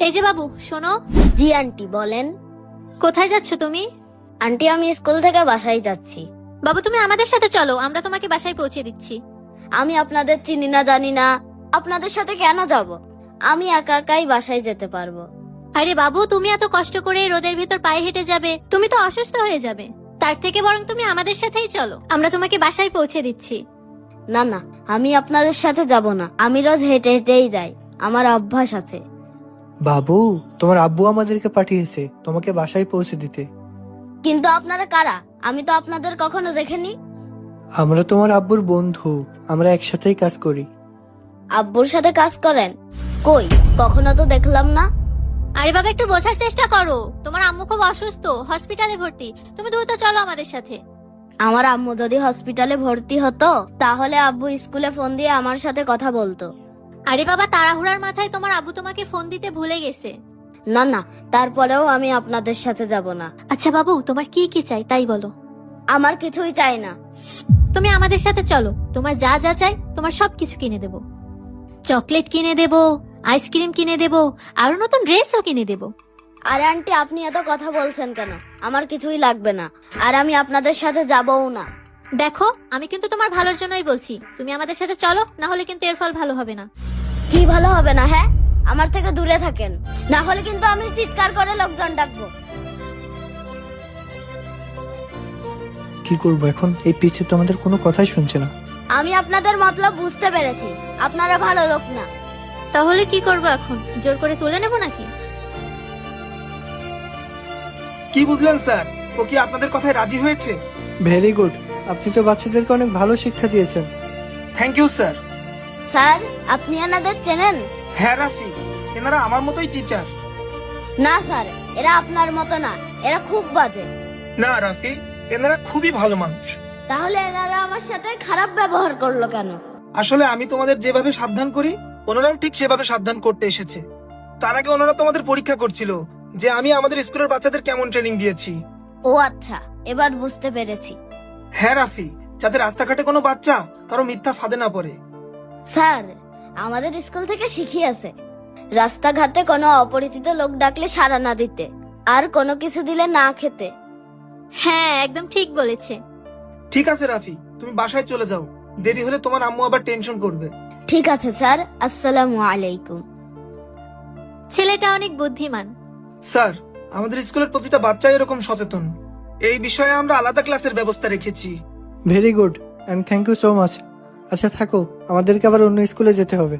এই যে বাবু শোনো। জি আন্টি বলেন। কোথায় যাচ্ছ তুমি? আন্টি আমি স্কুল থেকে বাসায় যাচ্ছি। বাবু তুমি আমাদের সাথে চলো, আমরা তোমাকে বাসায় পৌঁছে দিচ্ছি। আমি আপনাদের চিনি না জানি না, আপনাদের সাথে কেন যাব? আমি একা একাই বাসায় যেতে পারবো। আরে বাবু তুমি এত কষ্ট করে এই রোদের ভেতর পায়ে হেঁটে যাবে, তুমি তো অসুস্থ হয়ে যাবে। তার থেকে বরং তুমি আমাদের সাথেই চলো, আমরা তোমাকে বাসায় পৌঁছে দিচ্ছি। না না, আমি আপনাদের সাথে যাব না। আমি রোজ হেঁটে হেঁটেই যাই, আমার অভ্যাস আছে। বাবু, তোমার আব্বু আমাদেরকে পাঠিয়েছে তোমাকে বাসায় পৌঁছে দিতে। কিন্তু আপনারা কারা? আমি তো আপনাদের কখনো দেখিনি। আমরা তোমার আব্বুর বন্ধু, আমরা একসাথেই কাজ করি। আব্বুর সাথে কাজ করেন? কই, কখনো তো দেখলাম না। আরে বাবা একটু বোঝার চেষ্টা করো, তোমার আম্মু খুব অসুস্থ, হসপিটালে ভর্তি, তুমি দ্রুত চলো আমাদের সাথে। আমার আম্মু যদি হসপিটালে ভর্তি হতো তাহলে আব্বু স্কুলে ফোন দিয়ে আমার সাথে কথা বলতো। আরে বাবা তাড়াহুড়ার মাথায় তোমার আব্বু তোমাকে ফোন দিতে ভুলে গেছে। না না, তারপরেও আমি আপনাদের সাথে যাব না। আচ্ছা বাবু তোমার কি কি চাই তাই বলো। আমার কিছুই চাই না। তুমি আমাদের সাথে চলো, তোমার যা যা চাই তোমার সবকিছু কিনে দেব। চকলেট কিনে দেব, আইসক্রিম কিনে দেব, আরো নতুন ড্রেসও কিনে দেব। আরে আন্টি আপনি এত কথা বলছেন কেন? আমার কিছুই লাগবে না, আর আমি আপনাদের সাথে যাবও না। দেখো আমি কিন্তু তোমার ভালোর জন্যই বলছি, তুমি আমাদের সাথে চলো, না হলে কিন্তু এর ফল ভালো হবে না। কি ভালো হবে না? হ্যাঁ, আমার থেকে দূরে থাকেন, না হলে কিন্তু আমি চিৎকার করে লোকজন ডাকবো। কি করবো এখন? এই পিছে তো আমাদের কোনো কথাই শুনছে না। আমি আপনাদের মতলব বুঝতে পেরেছি, আপনারা ভালো লোক না। তাহলে কি করবো এখন? জোর করে তুলে নেবো নাকি? কি বুঝলেন স্যার? ও কি আপনাদের কথায় রাজি হয়েছে? ভেরি গুড, আপনি তো বাচ্চাদেরকে অনেক ভালো শিক্ষা দিয়েছেন। Thank you sir. স্যার আপনি এনাদের চেনেন? হ্যাঁ রাফি, এনারা আমার মতোই টিচার। না স্যার, এরা আপনার মতো না, এরা খুব বাজে। না রাফি, এনারা খুবই ভালো মানুষ। তাহলে এনারা আমার সাথে খারাপ ব্যবহার করলো কেন? আসলে আমি তোমাদের যেভাবে সাবধান করি ওনারাও ঠিক সেভাবে সাবধান করতে এসেছে। তার আগে ওনারা তোমাদের পরীক্ষা করছিল যে আমি আমাদের স্কুলের বাচ্চাদের কেমন ট্রেনিং দিয়েছি। ও আচ্ছা, এবার বুঝতে পেরেছি। হ্যাঁ রাফি, যাতে রাস্তাঘাটে কোনো বাচ্চা কারো মিথ্যা ফাঁদে না পড়ে। স্যার আমাদের স্কুল থেকে শিখিয়েছে রাস্তাঘাটে কোনো অপরিচিত লোক ডাকলে সাড়া না দিতে, আর কোনো কিছু দিলে না খেতে। হ্যাঁ একদম ঠিক বলেছে। ঠিক আছে রাফি, তুমি বাসায় চলে যাও, দেরি হলে তোমার আম্মু আবার টেনশন করবে। ঠিক আছে স্যার, আসসালামু আলাইকুম। ছেলেটা অনেক বুদ্ধিমান। স্যার, আমাদের স্কুলের প্রতিটা বাচ্চা এরকম সচেতন। এই বিষয়ে আমরা আলাদা ক্লাসের ব্যবস্থা রেখেছি। Very good, and thank you so much. আচ্ছা থাকো, আমাদেরকে আবার অন্য স্কুলে যেতে হবে।